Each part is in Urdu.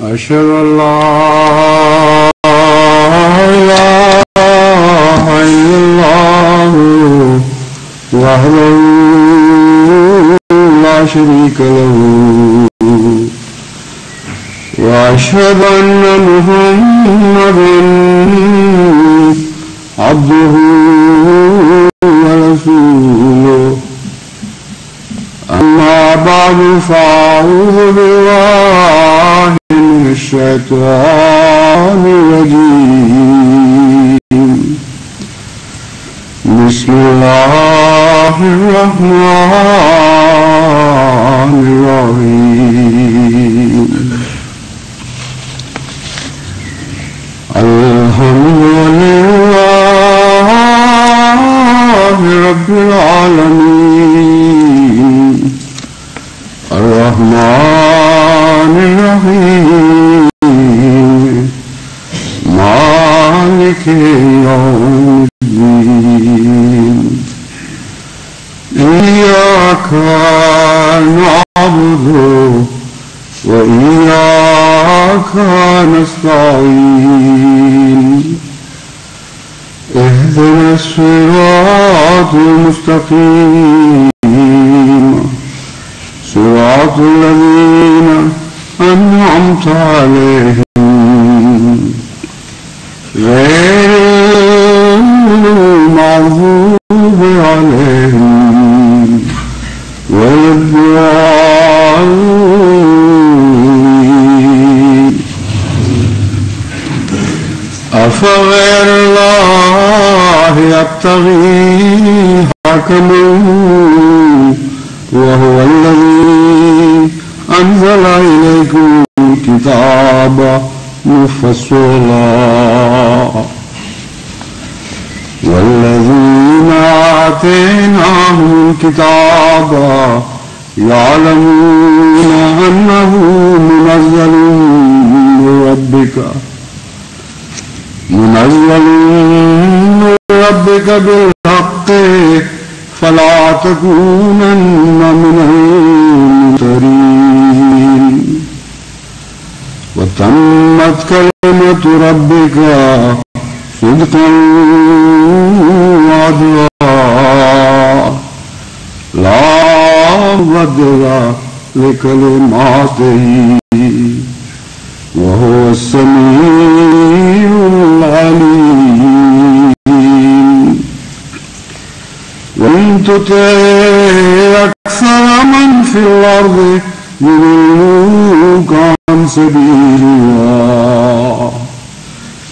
أشهد أن لا إله إلا الله وحده لا شريك له وأشهد أن محمدا عبده ورسوله أما بعد فأعوذ بالله من الشيطان الرجيم بسم الله الرحمن الرحيم الحمد لله رب العالمين الرحمن الرحيم مالك يوم الدين إياك نعبد وإياك نستعين اهدنا الصراط المستقيم صراط الذين أنعمت عليهم غير المغضوب عليهم ولا الضالين أفغير الله يبتغي حكما وهو الذي أنزل إليكم الكتاب مفصلا والذين آتيناهم الكتاب يعلمون أنه منزل من ربك بالحق فلا تكونن من الممترين وتمت كلمة ربك صدقا وعدلا لا مبدل لكلماته وهو السميع العليم وإن تطع أكثر من في الأرض يضلوك عن سبيل الله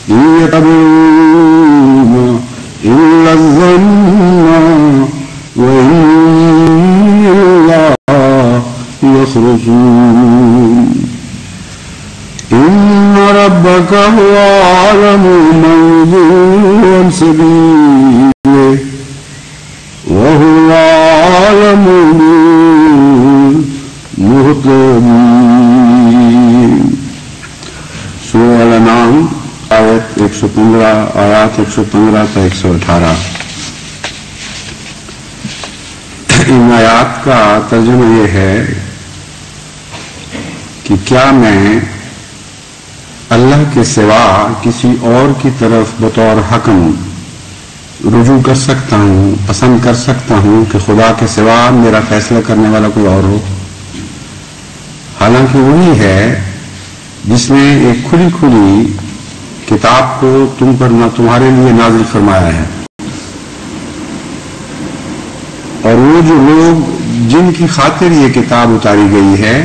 إن يتبعون إلا الظن وإن الله يخرجون إن ربك هو أعلم من يضل عن سبيله وهو أعلم بالمهتدين. سورہ الانعام آیت 115 آیات 115 تا 118. ان آیات کا ترجمہ یہ ہے کہ کیا میں اللہ کے سوا کسی اور کی طرف بطور حکم رجوع کر سکتا ہوں، پسند کر سکتا ہوں کہ خدا کے سوا میرا فیصلہ کرنے والا کوئی اور ہو؟ حالانکہ وہی ہے جس نے ایک کھلی کھلی کتاب کو تم پر تمہارے لیے نازل فرمایا ہے، اور وہ جو لوگ جن کی خاطر یہ کتاب اتاری گئی ہے،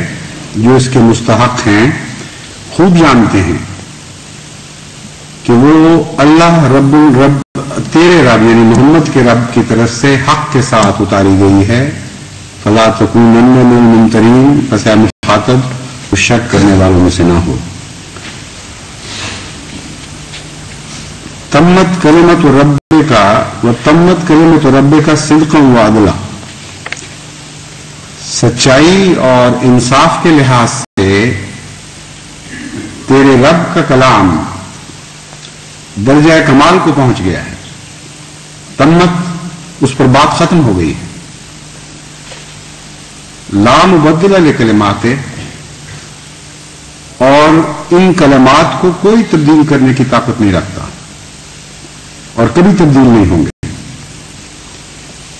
جو اس کے مستحق ہیں، خوب جانتے ہیں کہ وہ اللہ رب تیرے رب یعنی محمد کے رب کی طرف سے حق کے ساتھ اتاری گئی ہے. فلا تکونن من الممترین، پس اے مخاطب اس شک کرنے والوں میں سے نہ ہو. تمت کلمت ربک صدقا وعدلا، سچائی اور انصاف کے لحاظ سے تیرے رب کا کلام درجہ کمال کو پہنچ گیا ہے. تمت اس پر بات ختم ہو گئی ہے. لا مبدل لکلمات، اور ان کلمات کو کوئی تبدیل کرنے کی طاقت نہیں رکھتا اور کبھی تبدیل نہیں ہوں گے.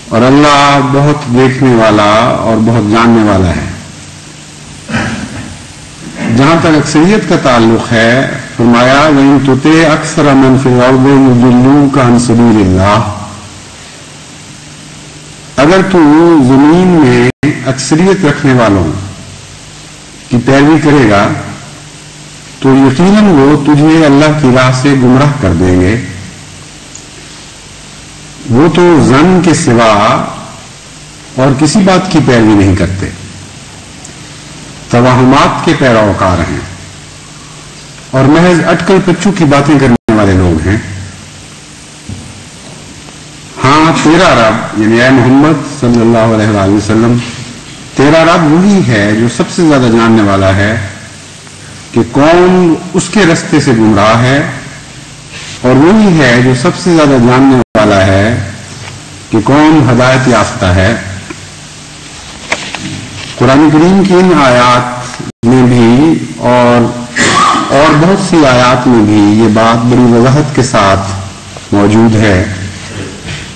اور اللہ بہت دیکھنے والا اور بہت جاننے والا ہے. جہاں تک اکثریت کا تعلق ہے فرمایا وَإِن تُطِعْ أَكْثَرَ مَنْ فِي الْأَرْضِ يُضِلُّوكَ عَنْ سَبِيلِ اللَّهِ، اگر تو زمین میں اکثریت رکھنے والوں کی پیروی کرے گا تو یقیناً وہ تجھے اللہ کی راہ سے گمراہ کر دیں گے. وہ تو ظن کے سوا اور کسی بات کی پیروی نہیں کرتے، توہمات کے پیروکار ہیں اور محض اٹکل پچو کی باتیں کرنے والے لوگ ہیں. ہاں تیرا رب یعنی اے محمد صلی اللہ علیہ وآلہ وسلم، تیرا رب وہی ہے جو سب سے زیادہ جاننے والا ہے کہ کون اس کے رستے سے گمراہ ہے، اور وہی ہے جو سب سے زیادہ جاننے والا ہے کہ کون ہدایت یافتہ ہے. قرآن کریم کی ان آیات میں بھی اور بہت سی آیات میں بھی یہ بات بڑی وضاحت کے ساتھ موجود ہے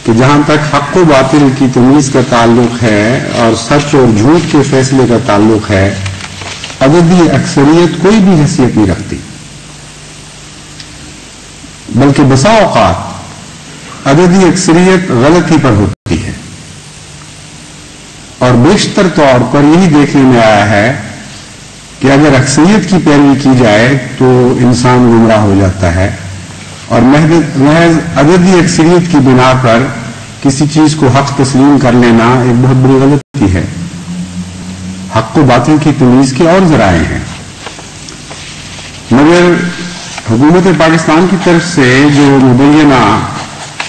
کہ جہاں تک حق و باطل کی تمیز کا تعلق ہے اور سچ اور جھوٹ کے فیصلے کا تعلق ہے، عددی اکثریت کوئی بھی حیثیت نہیں رکھتی، بلکہ بسا اوقات عددی اکثریت غلطی پر ہوتی ہے. اور بیشتر طور پر یہی دیکھنے میں آیا ہے کہ اگر اکثریت کی پیروی کی جائے تو انسان گمراہ ہو جاتا ہے، اور محض عددی اکثریت کی بنا پر کسی چیز کو حق تسلیم کر لینا ایک بہت بڑی غلطی ہے. حق و باطل کی تمیز کے اور ذرائع ہیں، مگر حکومت پاکستان کی طرف سے جو مبینہ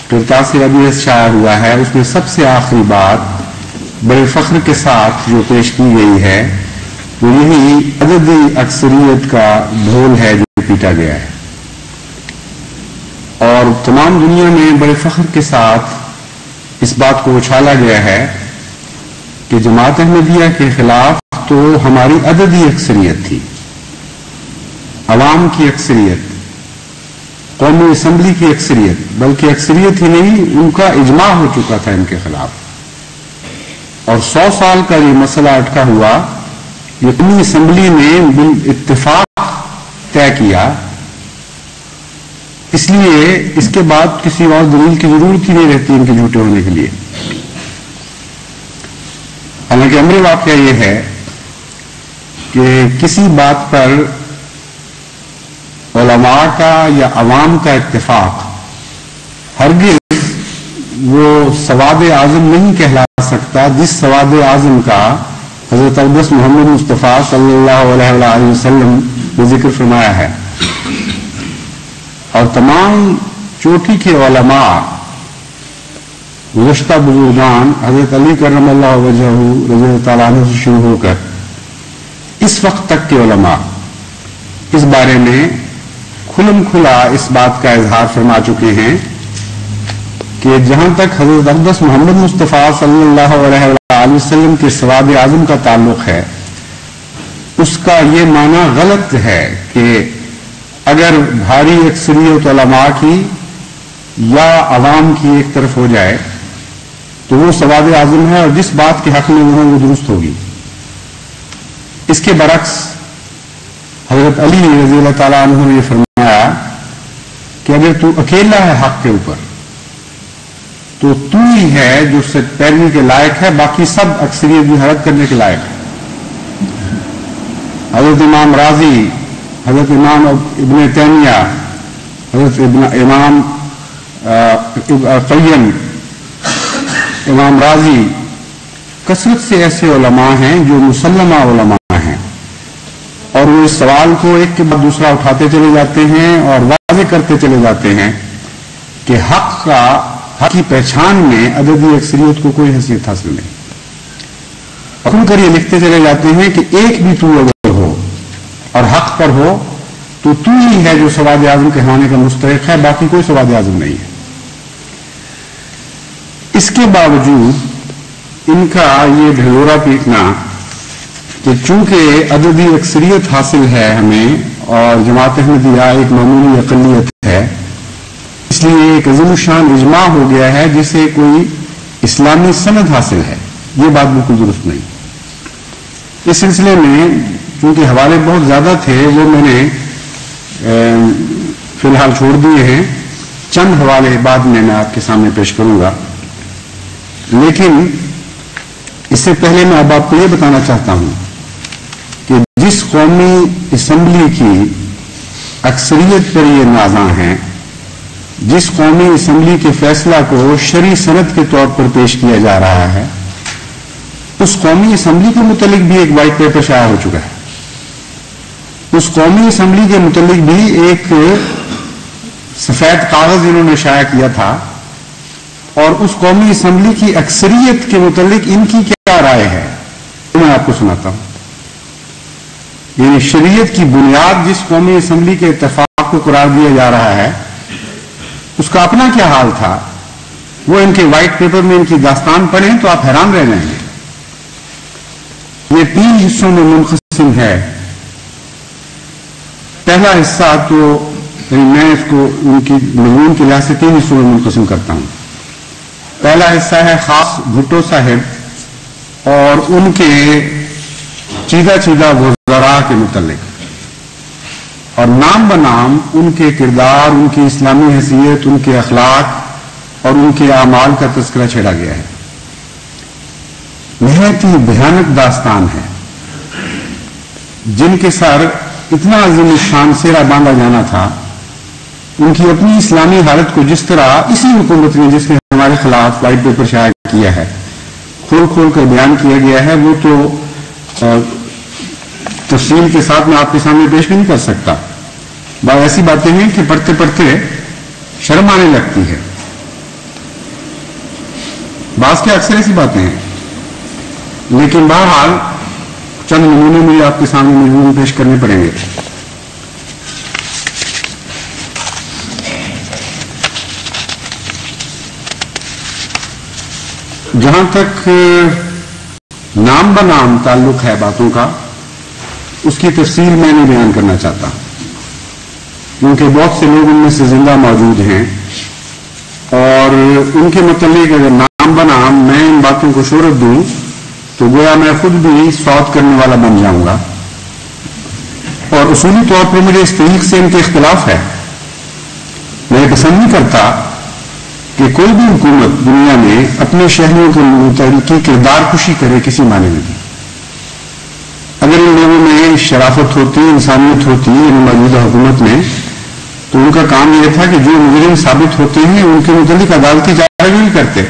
کرتاس ابیض شائع ہوا ہے اس میں سب سے آخری بات بڑے فخر کے ساتھ جو پیش کی گئی ہے وہ یہی عددی اکثریت کا ڈھول ہے جو پیٹا گیا ہے. اور تمام دنیا میں بڑے فخر کے ساتھ اس بات کو اچھالا گیا ہے کہ جماعت احمدیہ کے خلاف تو ہماری عددی اکثریت تھی، عوام کی اکثریت، قومی اسمبلی کی اکثریت، بلکہ اکثریت ہی نہیں ان کا اجماع ہو چکا تھا ان کے خلاف. اور 100 سال کا یہ مسئلہ اٹکا ہوا، یہ قومی اسمبلی نے بالاتفاق طے کیا، اس لیے اس کے بعد کسی اور دلیل کی ضرورت ہی نہیں رہتی ان کے جھوٹے ہونے کے لیے. حالانکہ امر واقعہ یہ ہے کہ کسی بات پر علماء کا یا عوام کا اتفاق ہرگز وہ سواد اعظم نہیں کہلا سکتا جس سواد اعظم کا حضرت اقدس محمد مصطفیٰ صلی اللہ علیہ وآلہ وسلم نے ذکر فرمایا ہے. اور تمام چوٹی کے علماء گزشتہ بزرگان حضرت علی کرم اللہ وجہہ رضی اللہ تعالیٰ عنہ سے شروع ہو کر اس وقت تک کے علماء اس بارے میں کھلم کھلا اس بات کا اظہار فرما چکے ہیں کہ جہاں تک حضرت اقدس محمد مصطفیٰ صلی اللہ علیہ وآلہ وسلم کے سواد اعظم کا تعلق ہے، اس کا یہ معنی غلط ہے کہ اگر بھاری اکثریت علماء کی یا عوام کی ایک طرف ہو جائے تو وہ سواد اعظم ہے اور جس بات کے حق میں وہ درست ہوگی. اس کے برعکس حضرت علی رضی اللہ تعالیٰ عنہ نے یہ فرمایا کہ اگر تو اکیلا ہے حق کے اوپر تو ہی ہے جو پیروی کے لائق ہے، باقی سب اکثریت بھی حرکت کرنے کے لائق ہے. حضرت امام رازی، حضرت امام ابن تیمیہ، حضرت امام قیم، امام رازی، کثرت سے ایسے علماء ہیں جو مسلمہ علماء ہیں، اور وہ اس سوال کو ایک کے بعد دوسرا اٹھاتے چلے جاتے ہیں اور واضح کرتے چلے جاتے ہیں کہ حق کی پہچان میں عددی اکثریت کو کوئی حیثیت حاصل نہیں. کھل کر یہ لکھتے چلے جاتے ہیں کہ ایک بھی تو اگر ہو اور حق پر ہو تو ہی ہے جو سواد اعظم کہلانے کا مستحق ہے، باقی کوئی سواد اعظم نہیں ہے. اس کے باوجود ان کا یہ ڈھلورا پیٹنا کہ چونکہ عددی اکثریت حاصل ہے ہمیں اور جماعت احمدیہ ایک معمولی اقلیت ہے، اس لیے ایک عظیم الشان اجماع ہو گیا ہے جسے کوئی اسلامی سند حاصل ہے، یہ بات بالکل درست نہیں۔ اس سلسلے میں چونکہ حوالے بہت زیادہ تھے وہ میں نے فی الحال چھوڑ دیے ہیں، چند حوالے بعد میں آپ کے سامنے پیش کروں گا، لیکن اس سے پہلے میں اب آپ کو یہ بتانا چاہتا ہوں کہ جس قومی اسمبلی کی اکثریت پر یہ نازاں ہیں، جس قومی اسمبلی کے فیصلہ کو شرعی سند کے طور پر پیش کیا جا رہا ہے، اس قومی اسمبلی کے متعلق بھی ایک وائٹ پیپر شائع ہو چکا ہے، اس قومی اسمبلی کے متعلق بھی ایک سفید کاغذ انہوں نے شائع کیا تھا، اور اس قومی اسمبلی کی اکثریت کے متعلق ان کی کیا رائے ہے میں آپ کو سناتا ہوں۔ یعنی شریعت کی بنیاد جس قومی اسمبلی کے اتفاق کو قرار دیا جا رہا ہے، اس کا اپنا کیا حال تھا، وہ ان کے وائٹ پیپر میں ان کی داستان پڑھیں تو آپ حیران رہ جائیں گے۔ یہ 3 حصوں میں منقسم ہے۔ پہلا حصہ تو میں اس کو ان کی مضمون کے لحاظ سے 3 حصوں میں منقسم کرتا ہوں۔ پہلا حصہ ہے خاص بھٹو صاحب اور ان کے چیدہ وزراء کے متعلق، اور نام بنام ان کے کردار، ان کی اسلامی حیثیت، ان کے اخلاق اور ان کے اعمال کا تذکرہ چھیڑا گیا ہے۔ نہایت ہی بھیانک داستان ہے، جن کے سر اتنا عظیم الشان سیرا باندھا جانا تھا، ان کی اپنی اسلامی حالت کو جس طرح اسی حکومت نے جس نے ہمارے خلاف وائٹ پیپر شائع کیا ہے کھول کھول کر بیان کیا گیا ہے، وہ تو تفصیل کے ساتھ میں آپ کے سامنے پیش بھی نہیں کر سکتا۔ بعض ایسی باتیں ہیں کہ پڑھتے پڑھتے شرم آنے لگتی ہے، بعض کے اکثر ایسی باتیں ہیں، لیکن بہرحال چند نمونے مجھے آپ کے سامنے مجبوراً پیش کرنے پڑیں گے۔ جہاں تک نام بنام تعلق ہے باتوں کا، اس کی تفصیل میں نہیں بیان کرنا چاہتا، کیونکہ بہت سے لوگ ان میں سے زندہ موجود ہیں، اور ان کے متعلق اگر نام بنام میں ان باتوں کو شہرت دوں تو گویا میں خود بھی سوت کرنے والا بن جاؤں گا، اور اصولی طور پر مجھے اس طریق سے ان کے اختلاف ہے۔ میں پسند نہیں کرتا کہ کوئی بھی حکومت دنیا میں اپنے شہریوں کے متعلق کی کردار کشی کرے کسی معنی میں بھی۔ اگر ان لوگوں میں شرافت ہوتی، انسانیت ہوتی موجودہ حکومت میں، تو ان کا کام یہ تھا کہ جو مجرم ثابت ہوتے ہیں ان کے متعلق عدالتی چارہ جوئی کرتے،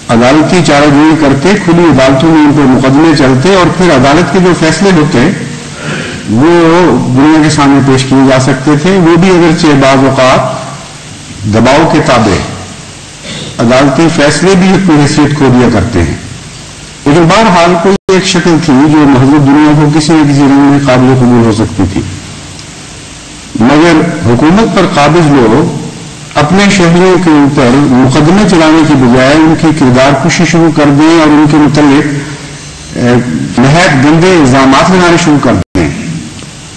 عدالتی چارہ جوئی کرتے، کھلی عدالتوں میں ان پر مقدمے چلتے، اور پھر عدالت کے جو فیصلے ہوتے وہ دنیا کے سامنے پیش کیے جا سکتے تھے، وہ بھی اگرچہ بعض اوقات دباؤ کے تابع عدالتی فیصلے بھی اپنی حیثیت کھو دیا کرتے ہیں، لیکن بہرحال کوئی ایک شکل تھی جو مہذب دنیا کو کسی نہ کسی رنگ میں قابل قبول ہو سکتی تھی۔ مگر حکومت پر قابض لوگ اپنے شہریوں کے اوپر مقدمے چلانے کی بجائے ان کی کردار کشی شروع کر دیں اور ان کے متعلق نہایت گندے الزامات لگانے شروع کر دیں،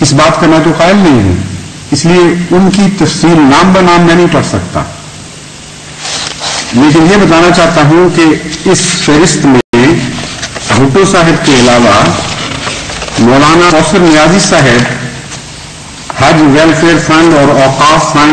اس بات کا میں تو قائل نہیں ہوں، اس لیے ان کی تفصیل نام بنام میں نہیں پڑھ سکتا، لیکن یہ بتانا چاہتا ہوں کہ اس فہرست میں بھٹو صاحب کے علاوہ مولانا کوثر نیازی صاحب حج ویلفیئر فنڈ اور اوقاف فنڈ